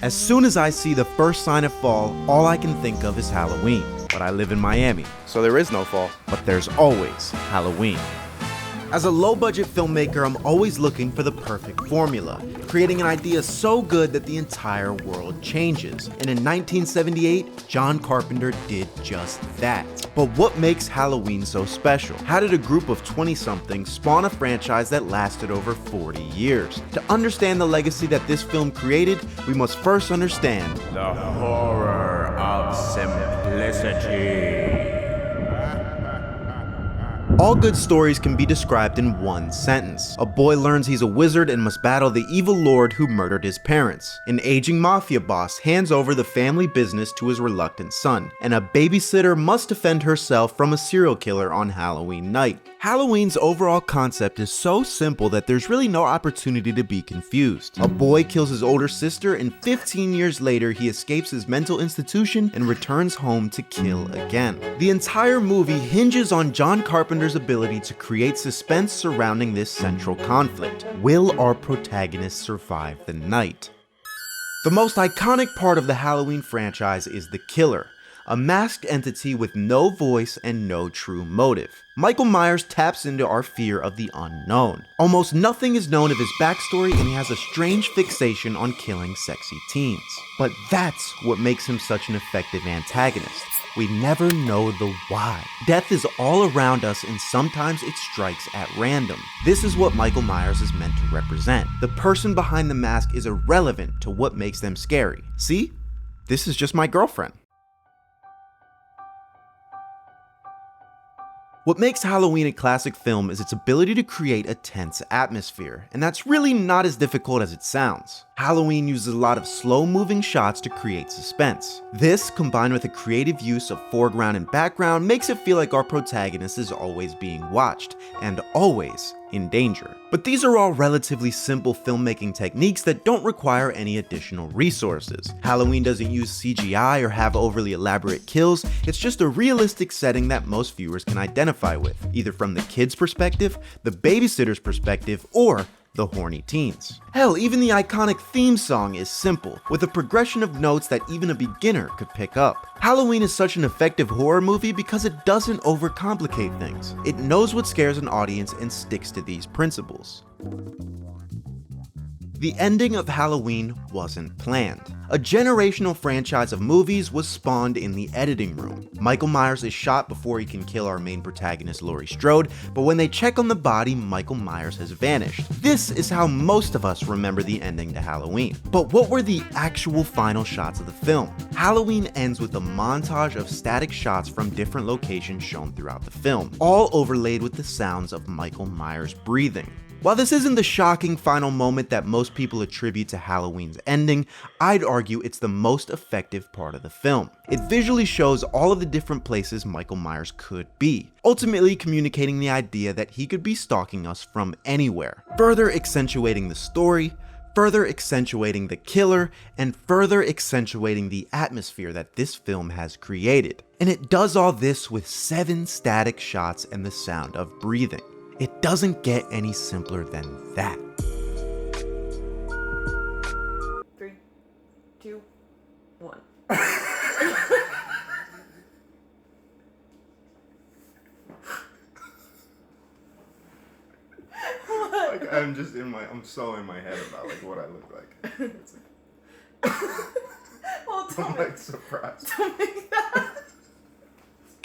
As soon as I see the first sign of fall, all I can think of is Halloween. But I live in Miami, so there is no fall, but there's always Halloween. As a low-budget filmmaker, I'm always looking for the perfect formula, creating an idea so good that the entire world changes. And in 1978, John Carpenter did just that. But what makes Halloween so special? How did a group of 20-somethings spawn a franchise that lasted over 40 years? To understand the legacy that this film created, we must first understand the horror of simplicity. All good stories can be described in one sentence. A boy learns he's a wizard and must battle the evil lord who murdered his parents. An aging mafia boss hands over the family business to his reluctant son. And a babysitter must defend herself from a serial killer on Halloween night. Halloween's overall concept is so simple that there's really no opportunity to be confused. A boy kills his older sister, and 15 years later he escapes his mental institution and returns home to kill again. The entire movie hinges on John Carpenter's ability to create suspense surrounding this central conflict. Will our protagonist survive the night? The most iconic part of the Halloween franchise is the killer, a masked entity with no voice and no true motive. Michael Myers taps into our fear of the unknown. Almost nothing is known of his backstory, and he has a strange fixation on killing sexy teens. But that's what makes him such an effective antagonist. We never know the why. Death is all around us, and sometimes it strikes at random. This is what Michael Myers is meant to represent. The person behind the mask is irrelevant to what makes them scary. See? This is just my girlfriend. What makes Halloween a classic film is its ability to create a tense atmosphere, and that's really not as difficult as it sounds. Halloween uses a lot of slow-moving shots to create suspense. This, combined with a creative use of foreground and background, makes it feel like our protagonist is always being watched, and always in danger. But these are all relatively simple filmmaking techniques that don't require any additional resources. Halloween doesn't use CGI or have overly elaborate kills, it's just a realistic setting that most viewers can identify with, either from the kid's perspective, the babysitter's perspective, or the horny teens. Hell, even the iconic theme song is simple, with a progression of notes that even a beginner could pick up. Halloween is such an effective horror movie because it doesn't overcomplicate things. It knows what scares an audience and sticks to these principles. The ending of Halloween wasn't planned. A generational franchise of movies was spawned in the editing room. Michael Myers is shot before he can kill our main protagonist Laurie Strode, but when they check on the body, Michael Myers has vanished. This is how most of us remember the ending to Halloween. But what were the actual final shots of the film? Halloween ends with a montage of static shots from different locations shown throughout the film, all overlaid with the sounds of Michael Myers breathing. While this isn't the shocking final moment that most people attribute to Halloween's ending, I'd argue it's the most effective part of the film. It visually shows all of the different places Michael Myers could be, ultimately communicating the idea that he could be stalking us from anywhere, further accentuating the story, further accentuating the killer, and further accentuating the atmosphere that this film has created. And it does all this with 7 static shots and the sound of breathing. It doesn't get any simpler than that. 3, 2, 1. Like, I'm so in my head about like what I look like. Well, I'm like surprised. Don't make that.